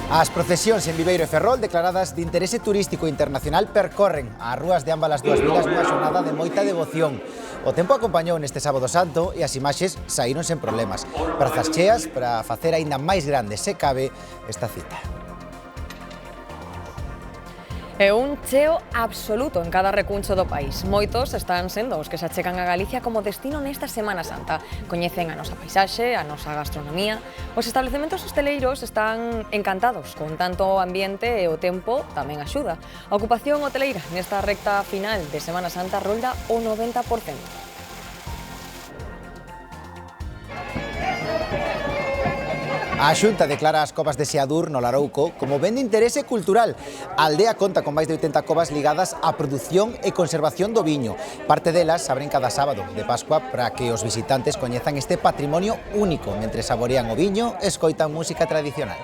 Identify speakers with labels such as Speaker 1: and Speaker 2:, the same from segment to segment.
Speaker 1: As procesións en Viveiro e Ferrol, declaradas de interese turístico internacional, percorren as rúas de ambas as dúas vilas nunha xornada de moita devoción. O tempo acompañou neste sábado santo e as imaxes saíron sen problemas. Prazas cheas para facer aínda máis grande, se cabe, esta cita.
Speaker 2: É un cheo absoluto en cada recuncho do país. Moitos están sendo os que se achegan a Galicia como destino nesta Semana Santa. Coñecen a nosa paisaxe, a nosa gastronomía. Os establecementos hosteleiros están encantados con tanto ambiente e o tempo tamén axuda. A ocupación hoteleira nesta recta final de Semana Santa rolda o 90%.
Speaker 1: A Xunta declara as covas de Seadur no Larouco como ben de interese cultural. A aldea conta con máis de 80 covas ligadas á produción e conservación do viño. Parte delas abren cada sábado de Pascua para que os visitantes coñezan este patrimonio único mentre saborean o viño e escoitan música tradicional.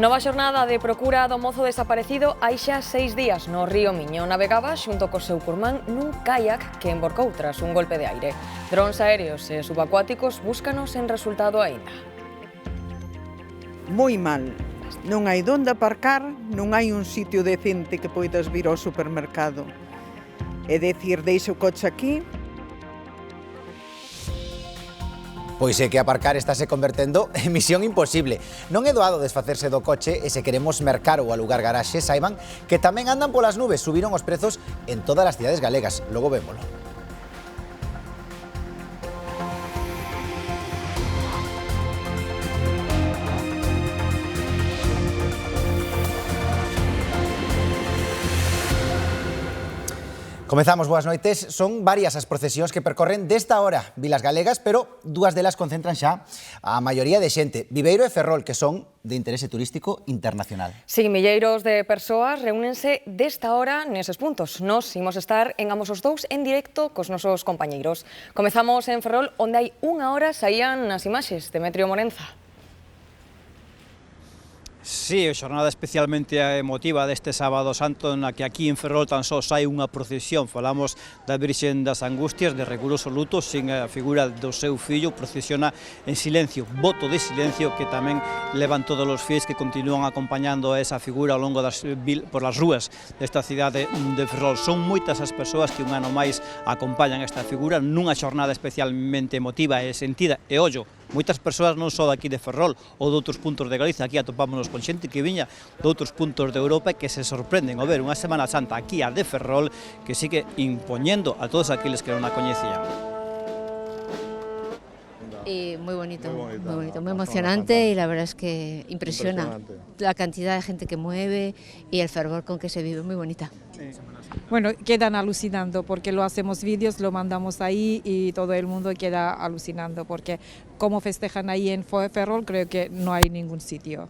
Speaker 2: Nova xornada de procura do mozo desaparecido hai xa 6 días no río Miño. Navegaba xunto co seu curmán nun caiac que emborcou tras un golpe de aire. Drons aéreos e subacuáticos búscanos en resultado aínda.
Speaker 3: Moi mal. Non hai donde aparcar, non hai un sitio decente que poidas vir ao supermercado. É dicir, deixa o coche aquí.
Speaker 1: Pois é que aparcar estáse convertendo en misión imposible. Non é doado desfacerse do coche e se queremos mercar ou alugar garaxe, saiban que tamén andan polas nubes, subiron os prezos en todas as cidades galegas. Logo vémolo. Comezamos, boas noites. Son varias as procesións que percorren desta hora vilas galegas, pero dúas delas concentran xa a maioría de xente. Viveiro e Ferrol, que son de interese turístico internacional.
Speaker 2: Sí, milleiros de persoas reúnense desta hora neses puntos. Nos imos estar en ambos os dous en directo cos nosos compañeiros. Comezamos en Ferrol, onde hai unha hora saían as imaxes. Demetrio Morenza.
Speaker 4: Sí, a xornada especialmente emotiva deste sábado santo na que aquí en Ferrol tan só sai unha procesión. Falamos da Virxen das Angustias de riguroso luto, sin a figura do seu fillo, procesiona en silencio, voto de silencio que tamén levan todos os fiéis que continúan acompañando a esa figura ao longo por as rúas desta cidade de Ferrol. Son moitas as persoas que un ano máis acompañan esta figura nunha xornada especialmente emotiva e sentida. E ollo, moitas persoas non só daqui de Ferrol ou de outros puntos de Galicia, aquí atopámonos con xente que viña de outros puntos de Europa e que se sorprenden ao ver unha Semana Santa aquí a de Ferrol que sigue impoñendo a todos aqueles que non a coñecían.
Speaker 5: Y muy bonito, muy emocionante y la verdad es que impresiona la cantidad de gente que mueve y el fervor con que se vive, muy bonita.
Speaker 6: Sí. Bueno, quedan alucinando porque lo hacemos vídeos, lo mandamos ahí y todo el mundo queda alucinando porque como festejan ahí en Ferrol creo que no hay ningún sitio.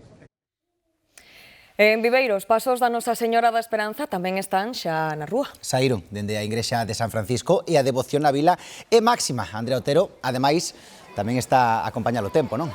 Speaker 2: En Viveiro, os pasos da Nosa Señora da Esperanza tamén están xa na rúa.
Speaker 1: Saíron dende a Igrexa de San Francisco e a devoción na vila é máxima. Andrea Otero, ademais, tamén está a acompañar o tempo, non?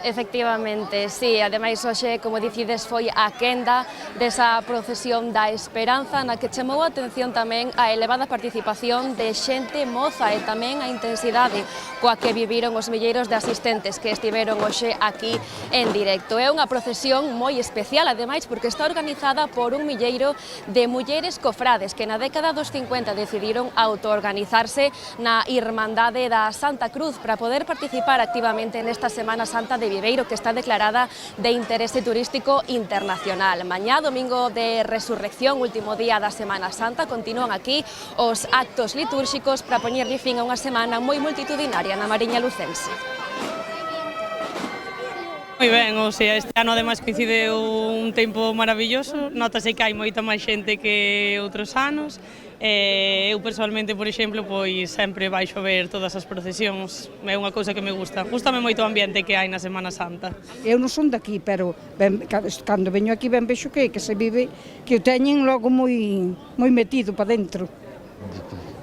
Speaker 7: Efectivamente, sí, ademais hoxe, como dicides, foi a quenda desa procesión da Esperanza na que chamou a atención tamén a elevada participación de xente moza e tamén a intensidade coa que viviron os milleiros de asistentes que estiveron hoxe aquí en directo. É unha procesión moi especial, ademais, porque está organizada por un milleiro de mulleres cofrades que na década dos 50 decidiron autoorganizarse na Irmandade da Santa Cruz para poder participar activamente nesta Semana Santa de Viveiro, que está declarada de interese turístico internacional. Mañá, domingo de Resurrección, último día da Semana Santa, continúan aquí os actos litúrxicos para poñerlle fin a unha semana moi multitudinaria na Mariña Lucense.
Speaker 8: Moi ben, o sea, este ano ademais coincide un tempo maravilloso, notase que hai moita máis xente que outros anos. Eu personalmente, por exemplo, pois sempre baixo ver todas as procesións, é unha cousa que me gusta. Gústame moito o ambiente que hai na Semana Santa.
Speaker 9: Eu non son daqui, pero cando veño aquí ben vexo que se vive, que o teñen logo moi metido para dentro.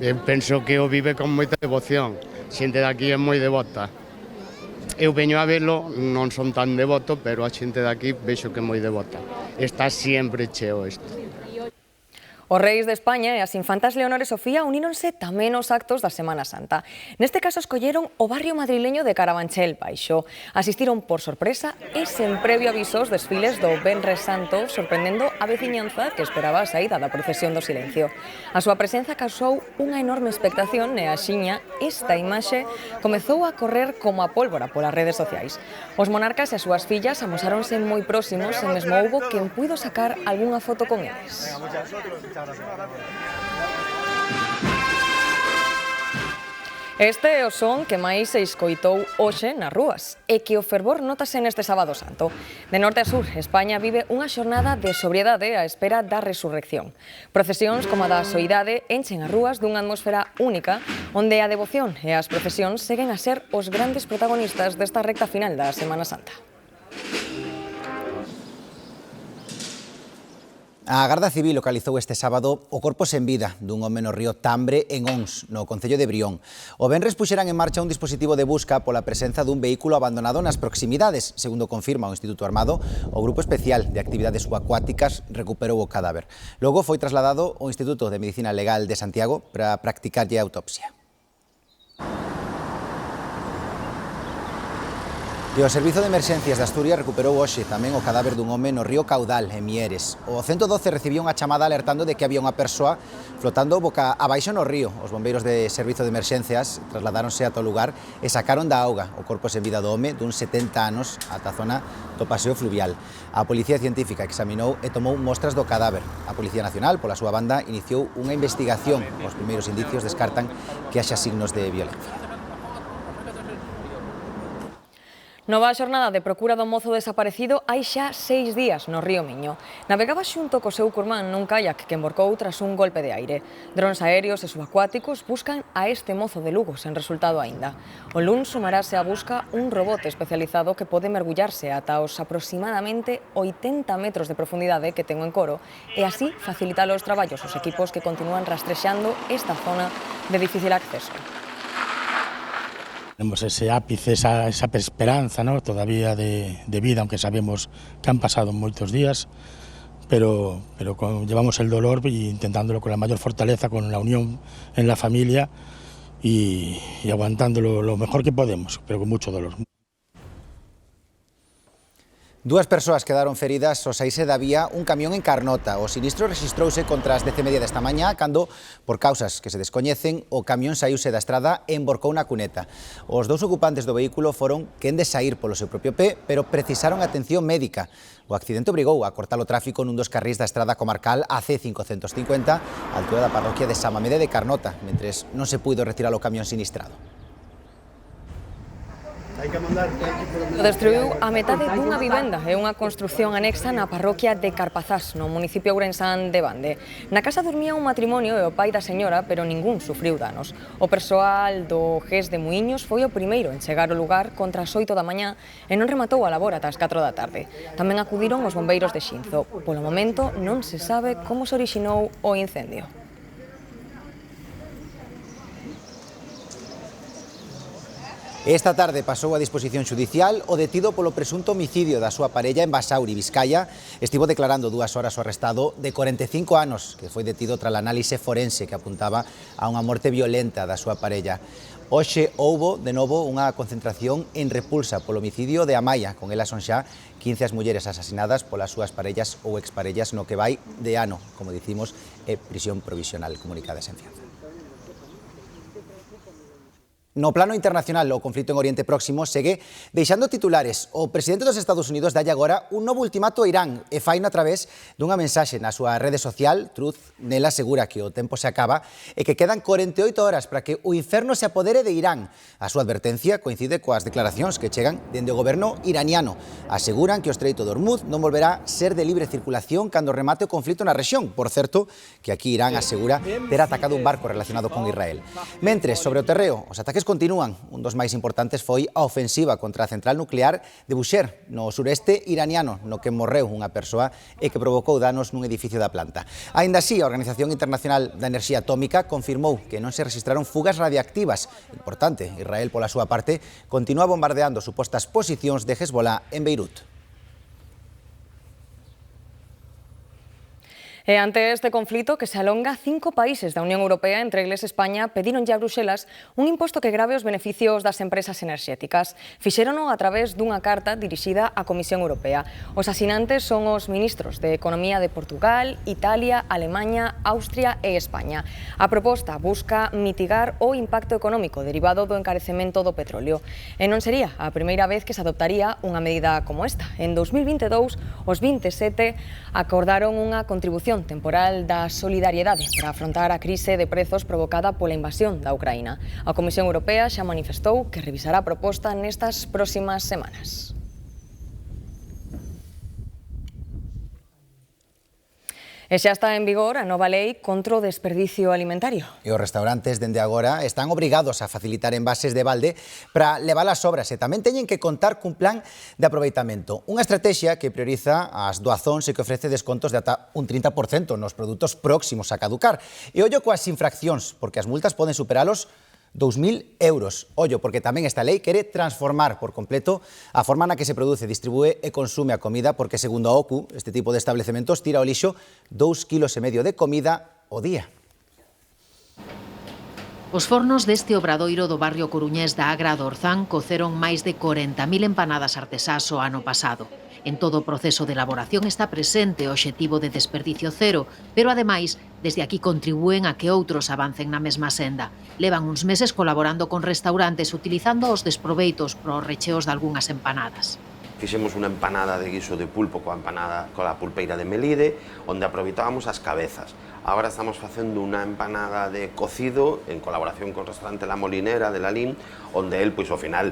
Speaker 10: Eu penso que o vive con moita devoción, xente daqui é moi devota. Eu veño a verlo, non son tan devoto, pero a xente daqui vexo que é moi devota. Está sempre cheo isto.
Speaker 2: Os reis de España e as infantas Leonor e Sofía uníronse tamén aos actos da Semana Santa. Neste caso escolleron o barrio madrileño de Carabanchel Baixo. Asistiron por sorpresa e sen previo aviso aos desfiles do Venres Santo, sorprendendo a veciñanza que esperaba a saída da procesión do silencio. A súa presenza causou unha enorme expectación e axiña esta imaxe comezou a correr como a pólvora polas redes sociais. Os monarcas e as súas fillas amosáronse moi próximos e mesmo houbo quen puido sacar algunha foto con eles. Este é o son que máis se escoitou hoxe nas rúas e que o fervor notase neste sábado santo. De norte a sur, España vive unha xornada de sobriedade á espera da resurrección. Procesións como a da Soidade enchen as rúas dunha atmosfera única onde a devoción e as procesións seguen a ser os grandes protagonistas desta recta final da Semana Santa.
Speaker 1: A Garda Civil localizou este sábado o corpo sen vida dun home no río Tambre en Ons, no concello de Brión. O venres puxeran en marcha un dispositivo de busca pola presenza dun vehículo abandonado nas proximidades. Segundo confirma o Instituto Armado, o Grupo Especial de Actividades Subacuáticas recuperou o cadáver. Logo foi trasladado ao Instituto de Medicina Legal de Santiago para practicarlle a autopsia. E o Servizo de Emerxencias de Asturias recuperou hoxe tamén o cadáver dun home no río Caudal, en Mieres. O 112 recibiu unha chamada alertando de que había unha persoa flotando boca abaixo no río. Os bombeiros de Servizo de Emerxencias trasladáronse ata o lugar e sacaron da auga o corpo sen vida do home dun 70 anos ata a zona do paseo fluvial. A Policía Científica examinou e tomou mostras do cadáver. A Policía Nacional, pola súa banda, iniciou unha investigación. Os primeiros indicios descartan que haxa signos de violencia.
Speaker 2: Nova xornada de procura do mozo desaparecido hai xa 6 días no río Miño. Navegaba xunto co seu curmán nun kayak que emborcou tras un golpe de aire. Drons aéreos e subacuáticos buscan a este mozo de Lugo sen resultado aínda. O luns sumarase á busca un robot especializado que pode mergullarse ata os aproximadamente 80 metros de profundidade que ten o encoro e así facilitar os traballos aos equipos que continúan rastrexando esta zona de difícil acceso.
Speaker 11: Tenemos ese ápice, esa esperanza, ¿no?, todavía de vida, aunque sabemos que han pasado moitos días, pero llevamos el dolor e intentándolo con la mayor fortaleza, con la unión en la familia y aguantándolo lo mejor que podemos, pero con mucho dolor.
Speaker 1: Dúas persoas quedaron feridas ao saírse da vía un camión en Carnota. O sinistro rexistrouse contra as 10:30 desta mañá, cando, por causas que se descoñecen, o camión saíuse da estrada e emborcou na cuneta. Os dous ocupantes do vehículo foron quen de saír polo seu propio pé, pero precisaron atención médica. O accidente obrigou a cortar o tráfico nun dos carrís da estrada comarcal AC550, á altura da parroquia de San Mamede de Carnota, mentres non se puido retirar o camión sinistrado.
Speaker 2: Destruiu a metade dunha vivenda e unha construción anexa na parroquia de Carpazás, no municipio ourensán de Bande. Na casa dormía un matrimonio e o pai da señora, pero ningún sufriu danos. O persoal do GES de Muiños foi o primeiro en chegar ao lugar contra as 8 da mañá e non rematou a labor ata as 4 da tarde. Tamén acudiron os bombeiros de Xinzo. Polo momento non se sabe como se orixinou o incendio.
Speaker 1: Esta tarde pasou a disposición xudicial o detido polo presunto homicidio da súa parella en Basauri, Vizcaya. Estivo declarando 2 horas o arrestado de 45 anos, que foi detido tras a análise forense que apuntaba a unha morte violenta da súa parella. Hoxe houbo, de novo, unha concentración en repulsa polo homicidio de Amaya. Con ela son xa 15 as mulleres asasinadas polas súas parellas ou exparellas no que vai de ano, como dicimos, é prisión provisional comunicada sen fianza. No plano internacional, o conflito en Oriente Próximo segue deixando titulares. O presidente dos Estados Unidos dalle agora un novo ultimato a Irán e faino a través dunha mensaxe na súa rede social, Truth. Nela asegura que o tempo se acaba e que quedan 48 horas para que o inferno se apodere de Irán. A súa advertencia coincide coas declaracións que chegan dende o goberno iraniano. Aseguran que o Estreito de Hormuz non volverá ser de libre circulación cando remate o conflito na rexión. Por certo, que aquí Irán asegura ter atacado un barco relacionado con Israel. Mentres, sobre o terreo, os ataques continúan. Un dos máis importantes foi a ofensiva contra a central nuclear de Bushehr, no sureste iraniano, no que morreu unha persoa e que provocou danos nun edificio da planta. Aínda así, a Organización Internacional da Enerxía Atómica confirmou que non se registraron fugas radiactivas. Importante, Israel, pola súa parte, continúa bombardeando supostas posicións de Hezbollah en Beirut.
Speaker 2: E ante este conflito que se alonga, 5 países da Unión Europea, entre eles España, pedironlle a Bruxelas un imposto que grave os beneficios das empresas enerxéticas. Fixérono a través dunha carta dirixida á Comisión Europea. Os asinantes son os ministros de Economía de Portugal, Italia, Alemaña, Austria e España. A proposta busca mitigar o impacto económico derivado do encarecemento do petróleo. E non sería a primeira vez que se adoptaría unha medida como esta. En 2022, os 27 acordaron unha contribución temporal da solidariedade para afrontar a crise de prezos provocada pola invasión da Ucraína. A Comisión Europea xa manifestou que revisará a proposta nestas próximas semanas. E xa está en vigor a nova lei contra o desperdicio alimentario.
Speaker 1: E os restaurantes, dende agora, están obrigados a facilitar envases de balde para levar as obras e tamén teñen que contar cun plan de aproveitamento. Unha estrategia que prioriza as doazóns e que ofrece descontos de ata un 30% nos produtos próximos a caducar. E ollo coas infraccións, porque as multas poden superalos 2.000 euros. Ollo, porque tamén esta lei quere transformar por completo a forma na que se produce, distribúe e consume a comida, porque segundo a OCU, este tipo de establecementos tira ao lixo 2,5 kilos de comida ao día.
Speaker 12: Os fornos deste obradoiro do barrio coruñés da Agra do Orzán coceron máis de 40.000 empanadas artesás o ano pasado. En todo o proceso de elaboración está presente o obxectivo de desperdicio cero, pero ademais, desde aquí contribúen a que outros avancen na mesma senda. Levan uns meses colaborando con restaurantes utilizando os desproveitos para os recheos de algunhas empanadas.
Speaker 13: Fixemos unha empanada de guiso de pulpo coa pulpeira de Melide, onde aproveitábamos as cabezas. Agora estamos facendo unha empanada de cocido en colaboración con o restaurante La Molinera de Lalín, onde el, pois, ao final,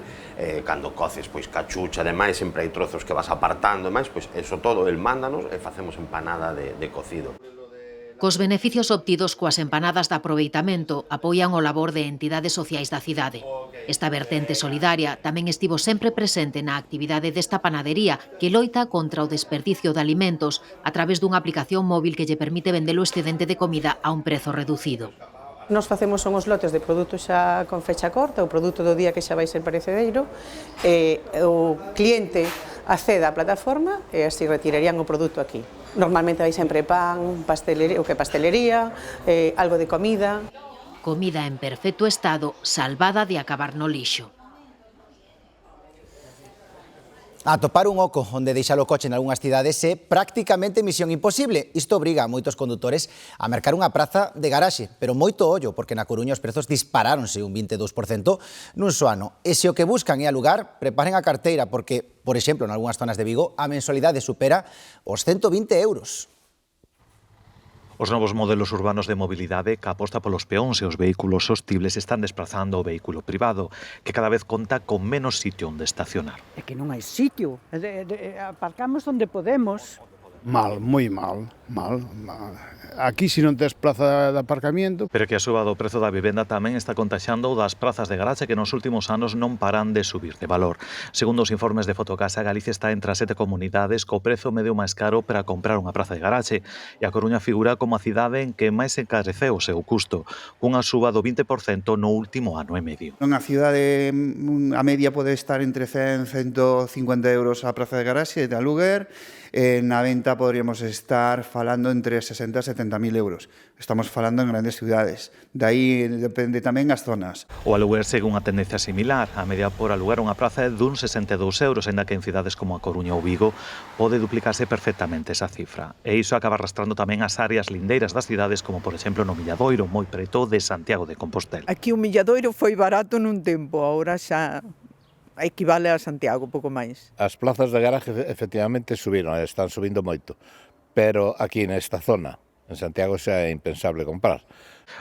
Speaker 13: cando coces, pois, cachucha, demais, sempre hai trozos que vas apartando, demais, pois, eso todo, el mándanos e facemos empanada de cocido.
Speaker 12: Cos beneficios obtidos coas empanadas de aproveitamento apoian o labor de entidades sociais da cidade. Esta vertente solidaria tamén estivo sempre presente na actividade desta panadería que loita contra o desperdicio de alimentos a través dunha aplicación móvil que lle permite vender o excedente de comida a un prezo reducido.
Speaker 14: Nos facemos son os lotes de produtos xa con fecha corta, o produto do día que xa vai ser perecedereiro, e o cliente accede á plataforma e así retirarían o produto aquí. Normalmente vai sempre pan, pastelería, algo de comida.
Speaker 12: Comida en perfecto estado, salvada de acabar no lixo.
Speaker 1: Atopar un oco onde deixar o coche en algunhas cidades é prácticamente misión imposible. Isto obriga a moitos condutores a mercar unha praza de garaxe, pero moito ollo, porque na Coruña os prezos disparáronse un 22% nun só ano. E se o que buscan é alugar, preparen a carteira, porque, por exemplo, en algunhas zonas de Vigo, a mensualidade supera os 120 euros.
Speaker 15: Os novos modelos urbanos de mobilidade que aposta polos peóns e os vehículos sostibles están desplazando o vehículo privado, que cada vez conta con menos sitio onde estacionar.
Speaker 9: É que non hai sitio, aparcamos onde podemos.
Speaker 16: Mal, moi mal. Aquí, se non tes plaza de aparcamiento...
Speaker 15: Pero que a suba do prezo da vivenda tamén está contaxando o das prazas de garaxe que nos últimos anos non paran de subir de valor. Segundo os informes de Fotocasa, Galicia está entre as 7 comunidades co prezo medio máis caro para comprar unha praza de garaxe e a Coruña figura como a cidade en que máis encareceu o seu custo, cunha suba do 20% no último ano e medio.
Speaker 17: Unha cidade, a media pode estar entre 100 e 150 euros a praza de garaxe de aluguer. Na venta podríamos estar falando entre 60 e 70.000 euros. Estamos falando en grandes ciudades. De aí depende tamén as zonas.
Speaker 15: O aluguer segue unha tendencia similar. A media por alugar unha praza é dun 62 euros, ainda que en cidades como a Coruña ou Vigo pode duplicarse perfectamente esa cifra. E iso acaba arrastrando tamén as áreas lindeiras das cidades, como por exemplo no Milladoiro, moi preto de Santiago de Compostela.
Speaker 3: Aquí o Milladoiro foi barato nun tempo, agora xa equivale a Santiago, pouco máis.
Speaker 16: As plazas de garaje efectivamente subiron, están subindo moito, pero aquí nesta zona, en Santiago, xa é impensable comprar.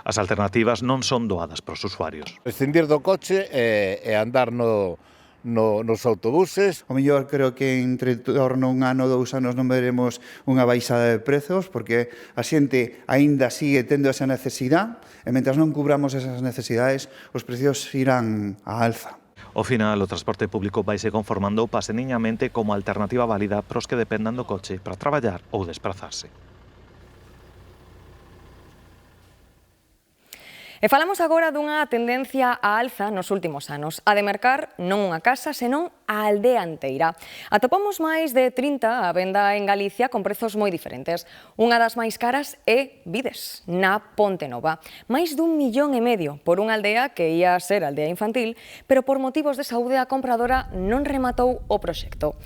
Speaker 15: As alternativas non son doadas para os usuarios.
Speaker 16: Prescindir do coche e andar nos autobuses.
Speaker 17: O mellor creo que entre torno un ano, 2 anos non veremos unha baixada de prezos, porque a xente aínda sigue tendo esa necesidade e mentras non cubramos esas necesidades, os precios irán á alza.
Speaker 15: Ao final, o transporte público vaise conformando paseniñamente como alternativa válida para os que dependan do coche para traballar ou desplazarse.
Speaker 2: E falamos agora dunha tendencia á alza nos últimos anos, a de mercar non unha casa, senón a aldea inteira. Atopamos máis de 30 á venda en Galicia con prezos moi diferentes. Unha das máis caras é Vides, na Ponte Nova. Máis dun 1,5 millón por unha aldea que ia ser aldea infantil, pero por motivos de saúde a compradora non rematou o proxecto.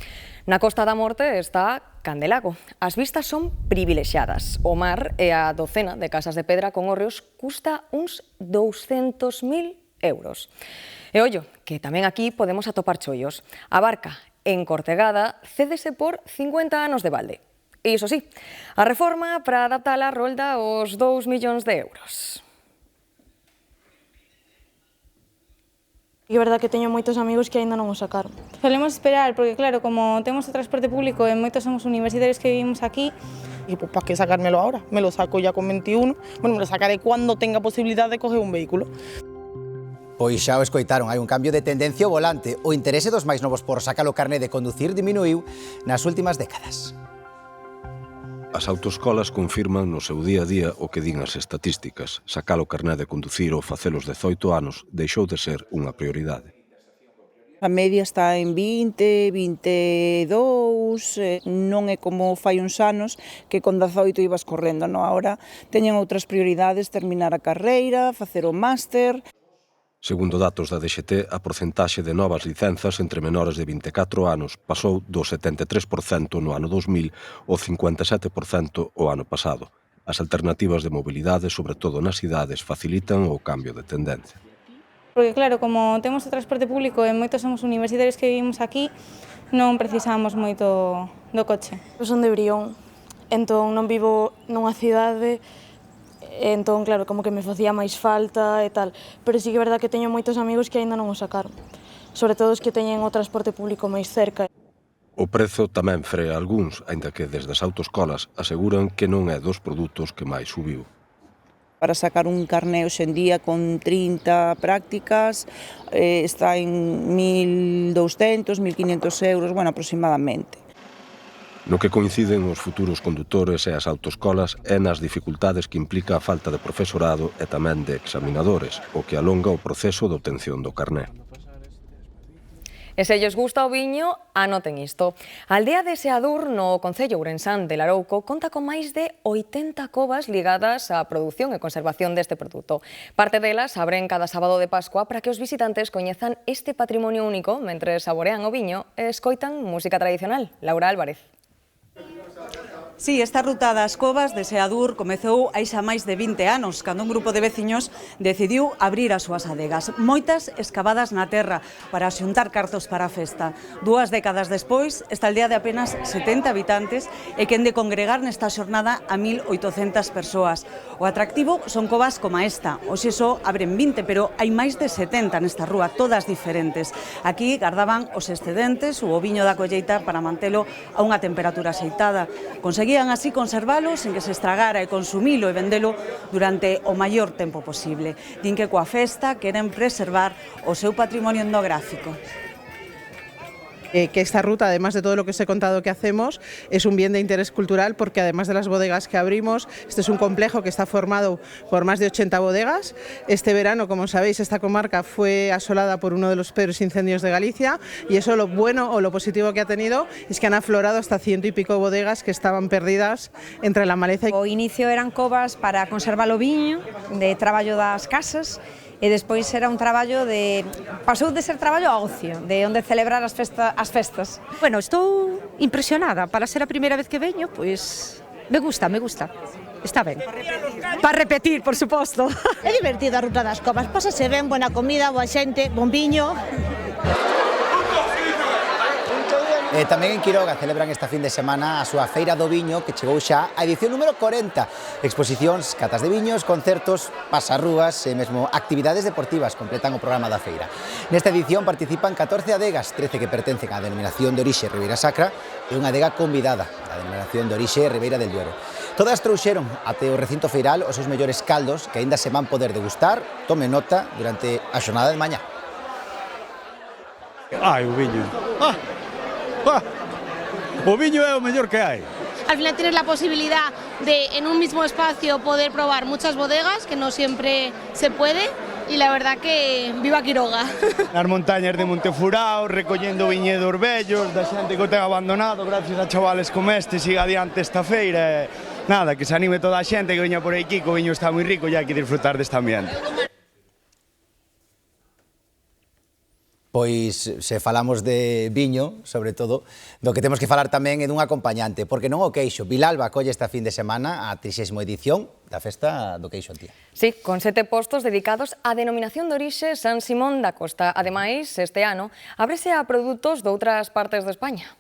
Speaker 2: Na Costa da Morte está Candelago. As vistas son privilexiadas. O mar e a docena de casas de pedra con hórreos custa uns 200.000 euros. E ollo, que tamén aquí podemos atopar chollos. A barca en Cortegada cédese por 50 anos de balde. E iso sí, a reforma para adaptala rolda os 2 millóns de euros.
Speaker 18: É verdade que teño moitos amigos que aínda non o sacaron. Solemos esperar, porque claro, como temos o transporte público e moitos somos universitarios que vivimos aquí,
Speaker 19: y pues ¿para qué sacármelo ahora? Me lo saco ya con 21, bueno, me lo sacaré cuando tenga posibilidad de coger un vehículo.
Speaker 1: Pois xa o escoitaron, hai un cambio de tendencia ao volante. O interese dos máis novos por sacar o carné de conducir diminuiu nas últimas décadas.
Speaker 20: As autoescolas confirman no seu día a día o que din as estatísticas. Sacar o carné de conducir ou facelos 18 anos deixou de ser unha prioridade.
Speaker 19: A media está en 20, 22, non é como fai uns anos que con 18 ibas correndo, non? Ahora teñen outras prioridades, terminar a carreira, facer o máster.
Speaker 20: Segundo datos da DXT, a porcentaxe de novas licenzas entre menores de 24 anos pasou do 73% no ano 2000 ao 57% o ano pasado. As alternativas de mobilidade, sobre todo nas cidades, facilitan o cambio de tendencia.
Speaker 18: Porque claro, como temos o transporte público e moitos somos universitarios que vivimos aquí, non precisamos moito do coche. Eu son de Brión, entón non vivo nunha cidade, entón, claro, como que me facía máis falta e tal, pero sí que é verdad que teño moitos amigos que aínda non o sacaron, sobre todo os que teñen o transporte público máis cerca.
Speaker 20: O prezo tamén frea algúns, aínda que desde as autoescolas aseguran que non é dos produtos que máis subiu.
Speaker 19: Para sacar un carné hoxe en día con 30 prácticas está en 1.200, 1.500 euros, bueno, aproximadamente.
Speaker 20: No que coinciden os futuros condutores e as autoescolas é nas dificultades que implica a falta de profesorado e tamén de examinadores, o que alonga o proceso de obtención do carné.
Speaker 2: E se lles gusta o viño, anoten isto. A aldea de Seadur, no concello ourensán de Larouco, conta con máis de 80 covas ligadas á produción e conservación deste produto. Parte delas abren cada sábado de Pascua para que os visitantes coñezan este patrimonio único mentre saborean o viño e escoitan música tradicional. Laura Álvarez.
Speaker 21: Sí, esta ruta das covas de Seadur comezou hai xa máis de 20 anos, cando un grupo de veciños decidiu abrir as súas adegas, moitas excavadas na terra para xuntar cartos para a festa. 2 décadas despois, esta aldea de apenas 70 habitantes é quen de congregar nesta xornada a 1.800 persoas. O atractivo son covas como esta, hoxe só abren 20, pero hai máis de 70 nesta rúa, todas diferentes. Aquí gardaban os excedentes ou o viño da colleita para mantelo a unha temperatura axeitada. Conseguían así conservalos sen que se estragara e consumilo e vendelo durante o maior tempo posible. Din que coa festa queren preservar o seu patrimonio etnográfico.
Speaker 19: Que esta ruta, además de todo lo que os he contado que hacemos, es un bien de interés cultural porque además de las bodegas que abrimos, este es un complejo que está formado por más de 80 bodegas. Este verano, como sabéis, esta comarca fue asolada por uno de los peores incendios de Galicia y eso lo bueno o lo positivo que ha tenido es que han aflorado hasta 100 y pico bodegas que estaban perdidas entre la maleza.
Speaker 22: O inicio eran covas para conservar o viño, de traballo das casas, e despois era un traballo de... pasou de ser traballo a ocio, de onde celebrar as festas.
Speaker 23: Bueno, estou impresionada, para ser a primeira vez que veño, pois me gusta. Está ben. Para repetir, por suposto.
Speaker 24: É divertida a ruta das covas, pásase ben, buena comida, boa xente, bon viño.
Speaker 1: Tamén en Quiroga celebran esta fin de semana a súa Feira do Viño, que chegou xa a edición número 40. Exposicións, catas de viños, concertos, pasarrúas e mesmo actividades deportivas completan o programa da feira. Nesta edición participan 14 adegas, 13 que pertencen á denominación de orixe Ribeira Sacra e unha adega convidada, a denominación de orixe Ribeira del Duero. Todas trouxeron até o recinto feiral os seus mellores caldos que aínda se van poder degustar, tome nota, durante a xornada de mañá.
Speaker 25: Ai, o viño. O viño é o mellor que hai.
Speaker 23: A
Speaker 24: Al final tienes la posibilidad de en un mismo espacio poder probar muchas bodegas, que no siempre se puede, y la verdad que viva Quiroga.
Speaker 4: Nas montañas de Montefurao, recollendo viñedos vellos, da xente que o ten abandonado, gracias a chavales como este, siga adiante esta feira, nada, que se anime toda a xente que veña por aquí, que o viño está moi rico e hai que disfrutar deste ambiente.
Speaker 1: Pois se falamos de viño, sobre todo, do que temos que falar tamén é dun acompañante, porque non o queixo. Vilalba colle esta fin de semana a 30ª edición da Festa do Queixo Antía.
Speaker 2: Sí, con 7 postos dedicados á denominación de orixe San Simón da Costa. Ademais, este ano, ábrese a produtos de outras partes de España.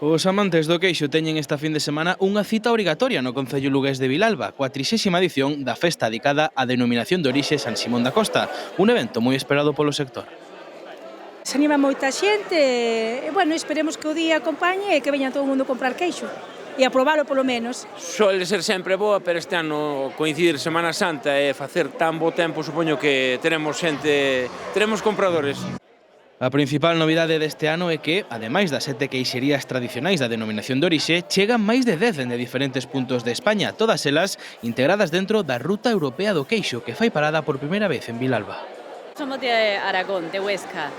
Speaker 5: Os amantes do queixo teñen esta fin de semana unha cita obrigatoria no concello lugués de Vilalba, coa 30ª edición da festa dedicada á denominación de orixe San Simón da Costa, un evento moi esperado polo sector.
Speaker 6: Se anima moita xente, e, bueno, esperemos que o día acompañe e que veña todo o mundo a comprar queixo, e a probalo polo menos.
Speaker 7: Suele ser sempre boa, pero este ano coincidir Semana Santa e facer tan bo tempo, supoño que teremos xente, teremos compradores.
Speaker 5: A principal novidade deste ano é que, ademais das 7 queixerías tradicionais da denominación de orixe, chegan máis de 10 de diferentes puntos de España, todas elas integradas dentro da Ruta Europea do Queixo, que fai parada por primeira vez en Vilalba.
Speaker 25: Somos de Aragón, de Huesca.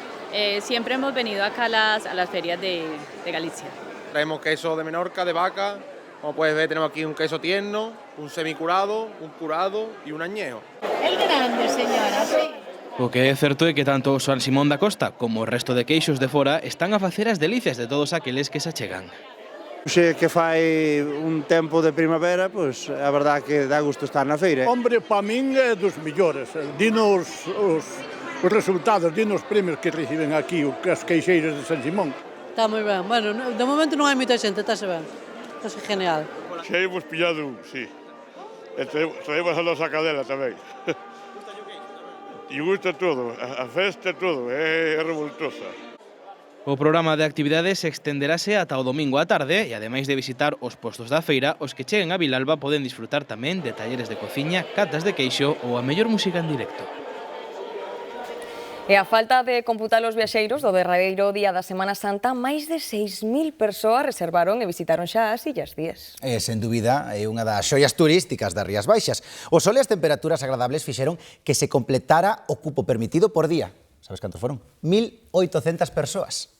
Speaker 25: Siempre hemos venido acá a las ferias de Galicia.
Speaker 26: Traemos queso de Menorca, de vaca. Como puedes ver, tenemos aquí un queso tierno, un semicurado, un curado y un añejo.
Speaker 24: El grande, señora, sí.
Speaker 5: O que é certo é que tanto o San Simón da Costa como o resto de queixos de fora están a facer as delicias de todos aqueles que se achegan.
Speaker 27: Xe que fai un tempo de primavera, pois a verdade que dá gusto estar na feira.
Speaker 28: Hombre, pa min é dos millores. Dinos os resultados, dinos os premios que reciben aquí as queixeiras de San Simón.
Speaker 29: Está moi ben. Bueno, de momento non hai moita xente, estáse ben. Está genial.
Speaker 30: Xa hemos pillado, sí. E traemos a nosa cadela tamén. E gusta todo, a festa todo, é revoltosa.
Speaker 5: O programa de actividades extenderase ata o domingo á tarde e, ademais de visitar os postos da feira, os que cheguen a Vilalba poden disfrutar tamén de talleres de cociña, catas de queixo ou a mellor música en directo.
Speaker 2: E a falta de computar os viaxeiros do derradeiro día da Semana Santa, máis de 6.000 persoas reservaron e visitaron xa as Illas Cíes.
Speaker 1: E, sen dúbida, é unha das xoias turísticas das Rías Baixas. O sol e as temperaturas agradables fixeron que se completara o cupo permitido por día. Sabes cantos foron? 1.800 persoas.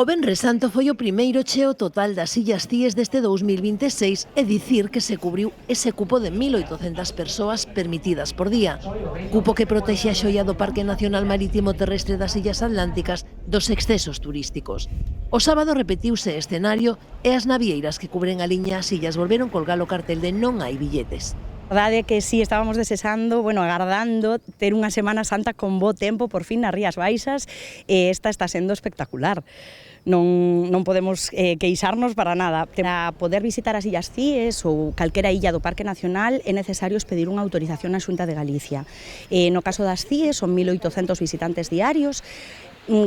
Speaker 31: O Venres Santo foi o primeiro cheo total das Illas Cíes deste 2026 e dicir que se cubriu ese cupo de 1.800 persoas permitidas por día. Cupo que protexe a xoia do Parque Nacional Marítimo Terrestre das Illas Atlánticas dos excesos turísticos. O sábado repetiuse escenario e as navieiras que cubren a liña as illas volveron colgar o cartel de non hai billetes.
Speaker 32: A verdade é que sí, estábamos desexando, agardando ter unha Semana Santa con bo tempo por fin nas Rías Baixas e esta está sendo espectacular. Non podemos queixarnos para nada. Para poder visitar as Illas Cíes ou calquera illa do Parque Nacional é necesario pedir unha autorización á Xunta de Galicia. No caso das Cíes son 1.800 visitantes diarios.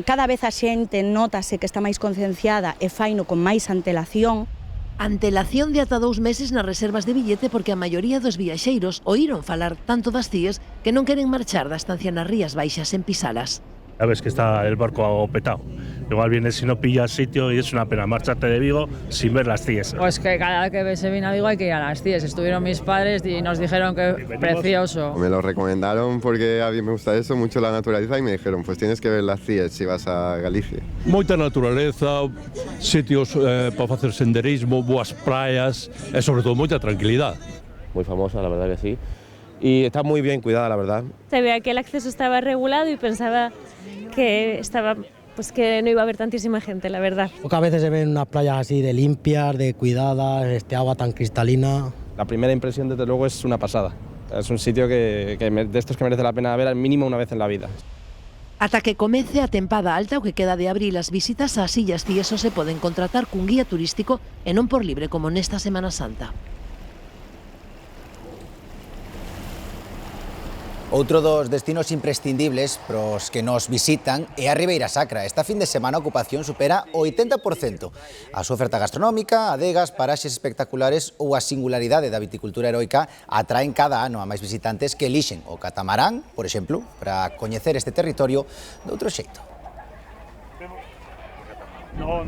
Speaker 32: Cada vez a xente notase que está máis concienciada e faino con máis antelación.
Speaker 31: Antelación de ata 2 meses nas reservas de billete porque a maioría dos viaxeiros oíron falar tanto das Cíes que non queren marchar da estancia nas Rías Baixas en Pisalas.
Speaker 33: Sabes que está el barco petado. Igual vienes si no pillas sitio y es una pena marcharte de Vigo sin ver las Cíes.
Speaker 34: Pues que cada vez que se viene a Vigo hay que ir a las Cíes. Estuvieron mis padres y nos dijeron que precioso.
Speaker 35: Me lo recomendaron porque a mí me gusta eso, mucho la naturaleza, y me dijeron, pues tienes que ver las Cíes si vas a Galicia.
Speaker 36: Moita naturaleza, sitios para facer senderismo, boas praias e sobre todo moita tranquilidade.
Speaker 37: Muy famosa, la verdad que sí. Y está muy bien cuidada, la verdad.
Speaker 38: Se veía que el acceso estaba regulado y pensaba que estaba, pues que no iba a haber tantísima gente, la verdad.
Speaker 39: Pocas veces se ven unas playas así de limpias, de cuidadas, agua tan cristalina.
Speaker 37: La primera impresión, desde luego, es una pasada. Es un sitio de estos que merece la pena ver al mínimo una vez en la vida.
Speaker 31: Ata que comece a tempada alta o que queda de abril, as visitas ás Illas Cíes se poden contratar cun guía turístico e non por libre como nesta Semana Santa.
Speaker 1: Outro dos destinos imprescindibles pros que nos visitan é a Ribeira Sacra. Esta fin de semana a ocupación supera o 80%. A súa oferta gastronómica, adegas, paraxes espectaculares ou a singularidade da viticultura heroica atraen cada ano a máis visitantes que elixen o catamarán, por exemplo, para coñecer este territorio de outro xeito.
Speaker 28: No.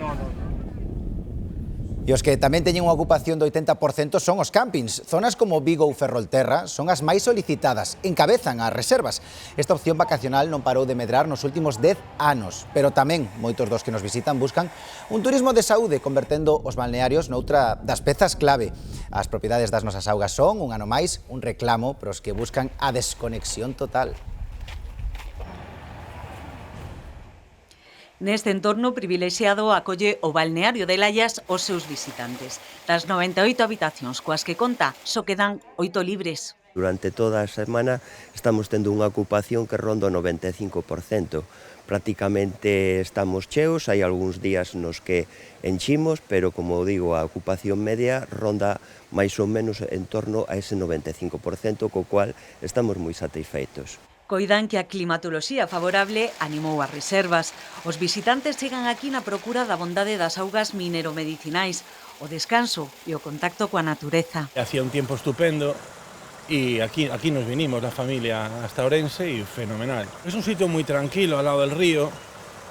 Speaker 1: E os que tamén teñen unha ocupación do 80% son os campings. Zonas como Vigo ou Ferrolterra son as máis solicitadas, encabezan as reservas. Esta opción vacacional non parou de medrar nos últimos 10 anos, pero tamén moitos dos que nos visitan buscan un turismo de saúde, convertendo os balnearios noutra das pezas clave. As propiedades das nosas augas son, un ano máis, un reclamo para os que buscan a desconexión total.
Speaker 3: Neste entorno privilexiado acolle o balneario de Laias os seus visitantes. Das 98 habitacións coas que conta, só quedan 8 libres.
Speaker 4: Durante toda a semana estamos tendo unha ocupación que ronda o 95%. Prácticamente estamos cheos, hai algúns días nos que enchimos, pero como digo, a ocupación media ronda máis ou menos en torno a ese 95%, co cual estamos moi satisfeitos.
Speaker 3: Coidan que a climatoloxía favorable animou as reservas. Os visitantes chegan aquí na procura da bondade das augas mineromedicinais, o descanso e o contacto coa natureza.
Speaker 6: Hacía un tiempo estupendo y aquí nos vinimos la familia hasta Orense y fenomenal. Es un sitio muy tranquilo al lado del río,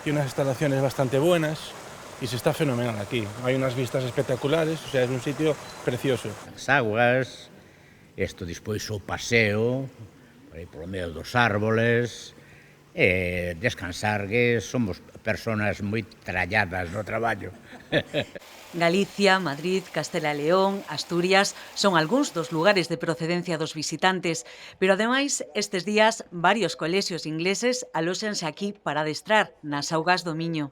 Speaker 6: tiene unas instalaciones bastante buenas y se está fenomenal aquí. Hay unas vistas espectaculares, o sea, es un sitio precioso.
Speaker 8: As aguas, isto despois o paseo, por aí polo medio dos árboles, descansar, que somos personas moi tralladas no traballo.
Speaker 3: Galicia, Madrid, Castela e León, Asturias son algúns dos lugares de procedencia dos visitantes, pero ademais estes días varios colexios ingleses alóxanse aquí para adestrar nas augas do Miño.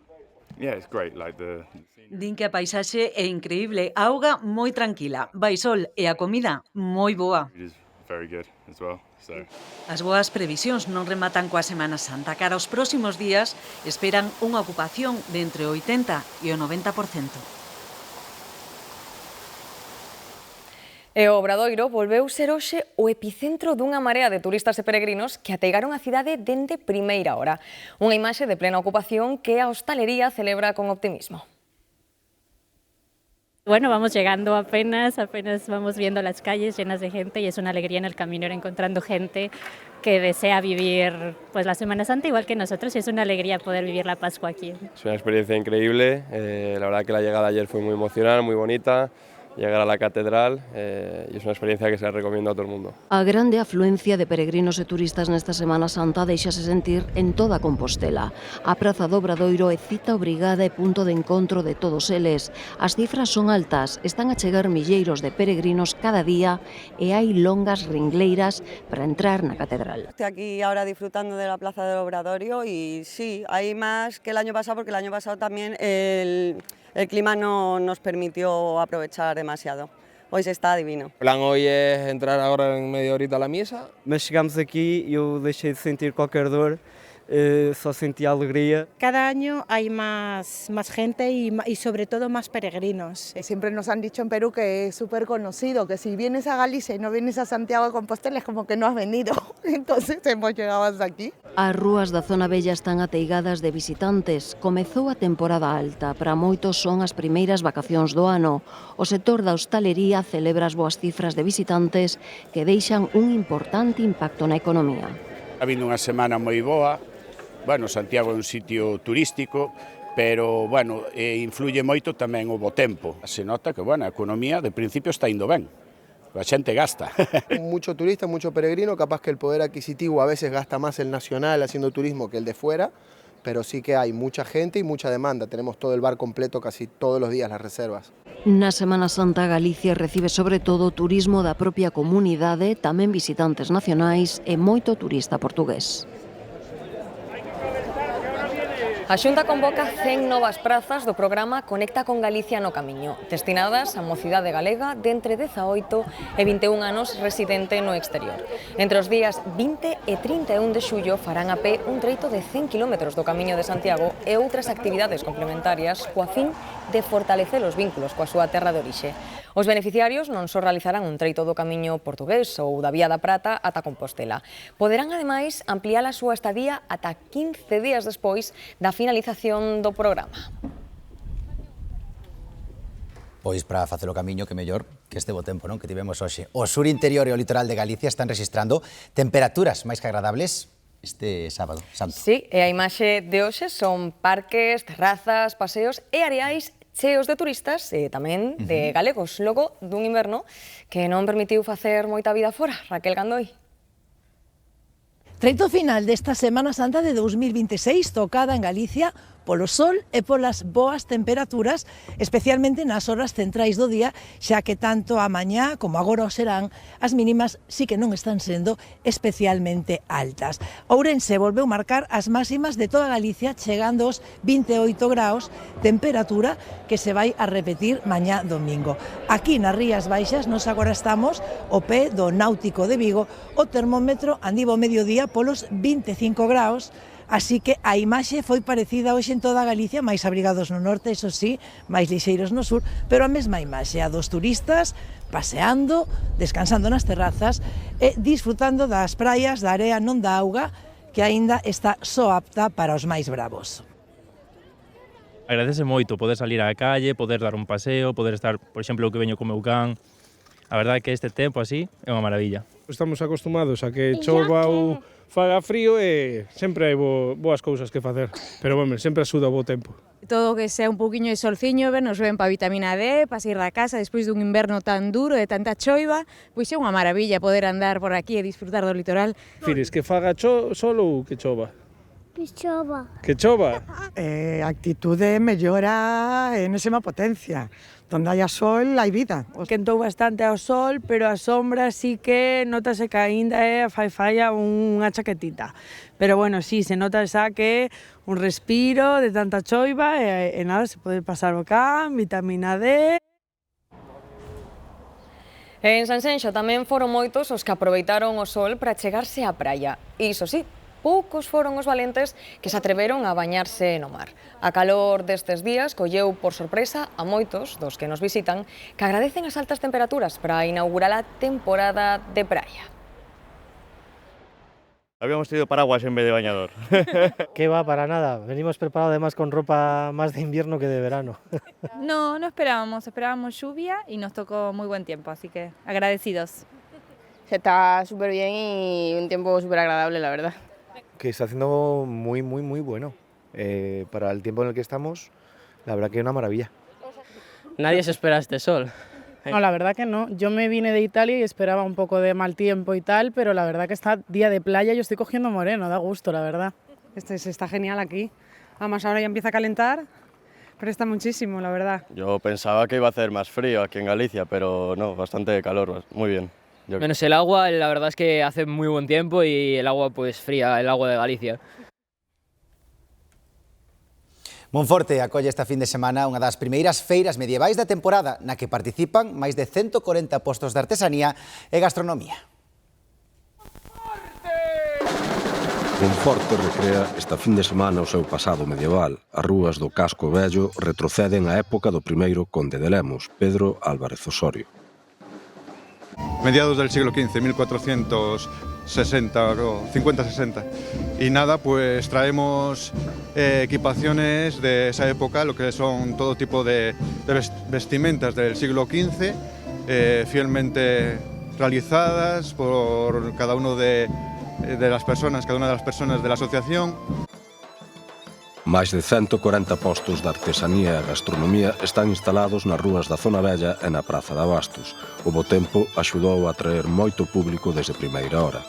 Speaker 3: Din que a paisaxe é increíble, a auga moi tranquila, vai sol e a comida moi boa. As boas previsións non rematan coa Semana Santa. Cara aos próximos días esperan unha ocupación de entre o 80 e o 90%.
Speaker 2: E o Obradoiro volveu ser hoxe o epicentro dunha marea de turistas e peregrinos que ateigaron a cidade dende primeira hora. Unha imaxe de plena ocupación que a hostalería celebra con optimismo.
Speaker 38: Bueno, vamos llegando apenas vamos viendo las calles llenas de gente y es una alegría en el camino ir encontrando gente que desea vivir pues la Semana Santa igual que nosotros y es una alegría poder vivir la Pascua aquí.
Speaker 37: Es una experiencia increíble, la verdad que la llegada ayer fue muy emocional, muy bonita. Llegar a la catedral y es una experiencia que se la recomiendo a todo el mundo.
Speaker 31: A grande afluencia de peregrinos e turistas nesta Semana Santa deixase sentir en toda Compostela. A Praza do Obradoiro é cita obrigada e punto de encontro de todos eles. As cifras son altas, están a chegar milleiros de peregrinos cada día e hai longas ringleiras para entrar na catedral.
Speaker 9: Estoy aquí ahora disfrutando de la Plaza del Obradoiro y sí, hay más que el año pasado porque el año pasado también el clima no nos permitió aprovechar demasiado. Hoy se está divino.
Speaker 37: O plan hoy es entrar agora en media horita a la misa.
Speaker 10: Mas chegamos aqui e eu deixei de sentir qualquer dor, só sentí alegría.
Speaker 11: Cada año hay más gente y sobre todo más peregrinos.
Speaker 12: Siempre nos han dicho en Perú que es súper conocido, que si vienes a Galicia y no vienes a Santiago de Compostela es como que no has venido. Entonces hemos llegado hasta aquí.
Speaker 31: As rúas da zona bella están ateigadas de visitantes. Comezou a temporada alta, para moitos son as primeiras vacacións do ano. O sector da hostalería celebra as boas cifras de visitantes que deixan un importante impacto na economía.
Speaker 13: Ha habido unha semana moi boa. Bueno, Santiago é un sitio turístico, pero bueno, influye moito tamén o bo tempo. Se nota que bueno, a economía de principio está indo ben. La gente gasta.
Speaker 27: Mucho turista, mucho peregrino, capaz que el poder adquisitivo a veces gasta más el nacional haciendo turismo que el de fuera, pero sí que hay mucha gente y mucha demanda. Tenemos todo el bar completo casi todos los días las reservas.
Speaker 31: Na Semana Santa Galicia recibe sobre todo turismo da propia comunidade, tamén visitantes nacionais e moito turista portugués.
Speaker 2: A Xunta convoca 100 novas prazas do programa Conecta con Galicia no Camiño, destinadas á mocidade galega de entre 18 e 21 anos residente no exterior. Entre os días 20 e 31 de xullo farán a pé un treito de 100 km do Camiño de Santiago e outras actividades complementarias coa fin de fortalecer os vínculos coa súa terra de orixe. Os beneficiarios non só realizarán un treito do Camiño portugués ou da Vía da Prata ata Compostela. Poderán, ademais, ampliar a súa estadía ata 15 días despois da finalización do programa.
Speaker 1: Pois para facer o camiño que mellor que este bo tempo, non, que tivemos hoxe. O sur interior e o litoral de Galicia están registrando temperaturas máis que agradables este sábado santo.
Speaker 2: Sí, e a imaxe de hoxe son parques, terrazas, paseos e areais cheos de turistas e tamén de galegos, logo dun inverno que non permitiu facer moita vida fora. Raquel Gandoi.
Speaker 31: Treito final desta Semana Santa de 2026, tocada en Galicia polo sol e polas boas temperaturas, especialmente nas horas centrais do día, xa que tanto a mañá como agora o serán, as mínimas sí que non están sendo especialmente altas. Ourense volveu marcar as máximas de toda Galicia, chegando aos 28 graus, temperatura que se vai a repetir mañá domingo. Aquí nas Rías Baixas nos agora estamos ao pé do Náutico de Vigo, o termómetro andivo mediodía polos 25 graus, así que a imaxe foi parecida hoxe en toda Galicia, máis abrigados no norte, eso sí, máis lixeiros no sur, pero a mesma imaxe, a dos turistas paseando, descansando nas terrazas e disfrutando das praias, da area, non da auga, que aínda está só apta para os máis bravos.
Speaker 5: Agradece moito poder salir á calle, poder dar un paseo, poder estar, por exemplo, o que veño co meu can. A verdade é que este tempo así é unha maravilla.
Speaker 7: Estamos acostumados a que chova ou faga frío e sempre hai boas cousas que facer, pero bueno, sempre axuda o bo tempo.
Speaker 14: Todo que sea un pouquiño de solciño, nos ven para vitamina D, para sair da casa despois dun inverno tan duro e tanta choiva, pois é unha maravilla poder andar por aquí e disfrutar do litoral.
Speaker 7: Fires, que faga sol ou que chova?
Speaker 15: Que chova.
Speaker 7: Que chova?
Speaker 16: A actitude mellora en enésima potencia. Donde haya sol, hai vida.
Speaker 17: Quentou bastante ao sol, pero a sombra sí que notase que aínda fai falla unha chaquetita. Pero bueno, sí, se nota xa que un respiro de tanta choiva e nada, se pode pasar o can, vitamina D.
Speaker 2: En Sanxenxo tamén foron moitos os que aproveitaron o sol para chegarse á praia. Iso sí, poucos foron os valentes que se atreveron a bañarse no mar. A calor destes días colleu por sorpresa a moitos dos que nos visitan que agradecen as altas temperaturas para inaugurar a temporada de praia.
Speaker 18: Habíamos tenido paraguas en vez de bañador.
Speaker 39: ¿Qué va? Para nada. Venimos preparados además con ropa más de invierno que de verano.
Speaker 19: No esperábamos lluvia y nos tocó muy buen tiempo, así que agradecidos.
Speaker 20: Se está súper bien y un tiempo súper agradable, la verdad.
Speaker 21: Que está haciendo muy bueno. Para el tiempo en el que estamos, la verdad que es una maravilla.
Speaker 22: Nadie se espera este sol.
Speaker 23: No, la verdad que no. Yo me vine de Italia y esperaba un poco de mal tiempo y tal, pero la verdad que está día de playa, yo estoy cogiendo moreno, da gusto, la verdad.
Speaker 24: Está genial aquí. Además ahora ya empieza a calentar, presta muchísimo, la verdad.
Speaker 37: Yo pensaba que iba a hacer más frío aquí en Galicia, pero no, bastante calor, muy bien.
Speaker 22: Menos el agua, la verdad es que hace muy buen tiempo y el agua pues fría, el agua de Galicia.
Speaker 1: Monforte acolle esta fin de semana unha das primeiras feiras medievais da temporada na que participan máis de 140 postos de artesanía e gastronomía.
Speaker 23: Monforte recrea esta fin de semana o seu pasado medieval. As rúas do casco vello retroceden á época do primeiro conde de Lemos, Pedro Álvarez Osorio.
Speaker 24: Mediados del siglo XV, 1460 o 50-60. Y nada, pues traemos equipaciones de esa época, lo que son todo tipo de vestimentas del siglo XV, fielmente realizadas por cada una de las personas de la asociación.
Speaker 23: Máis de 140 postos de artesanía e gastronomía están instalados nas rúas da Zona Vella e na Praza de Abastos. O bo tempo axudou a atraer moito público desde primeira hora.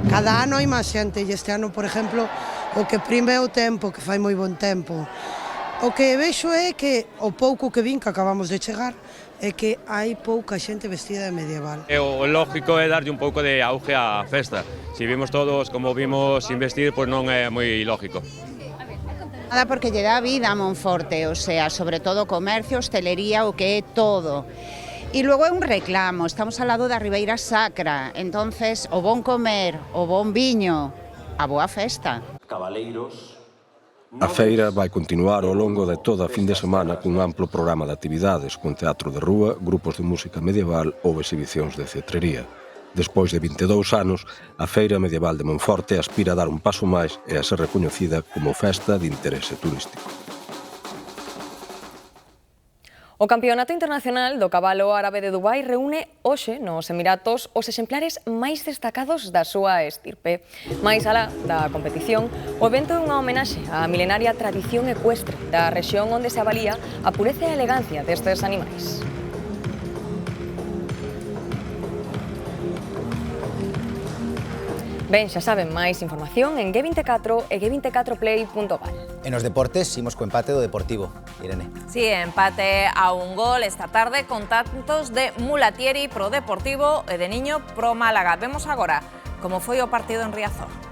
Speaker 25: Cada ano hai máis xente e este ano, por exemplo, o que prime é o tempo, que fai moi bon tempo. O que vexo é que o pouco que vin, que acabamos de chegar, é que hai pouca xente vestida de medieval.
Speaker 26: O lógico é darlle un pouco de auge á festa. Se vimos todos como vimos sin vestir, pois non é moi lógico.
Speaker 29: Nada porque lle dá vida a Monforte, o sea, sobre todo comercio, hostelería, o que é todo. E logo é un reclamo, estamos ao lado da Ribeira Sacra, entonces o bon comer, o bon viño, a boa festa.
Speaker 23: Cabaleiros. A feira vai continuar ao longo de toda a fin de semana cun amplo programa de actividades con teatro de rúa, grupos de música medieval ou exhibicións de cetrería. Despois de 22 anos, a Feira Medieval de Monforte aspira a dar un paso máis e a ser recoñecida como festa de interese turístico.
Speaker 2: O Campeonato Internacional do Cabalo Árabe de Dubai reúne hoxe nos Emiratos os exemplares máis destacados da súa estirpe. Mais alá da competición, o evento é unha homenaxe á milenaria tradición ecuestre da rexión onde se avalía a pureza e elegancia destes animais. Ben, xa saben, máis información en G24 e g24play.gal.
Speaker 1: En os deportes, imos co empate do Deportivo. Irene.
Speaker 3: Sí, empate a un gol esta tarde con tantos de Mulatieri pro Deportivo e de Niño pro Málaga. Vemos agora como foi o partido en Riazor.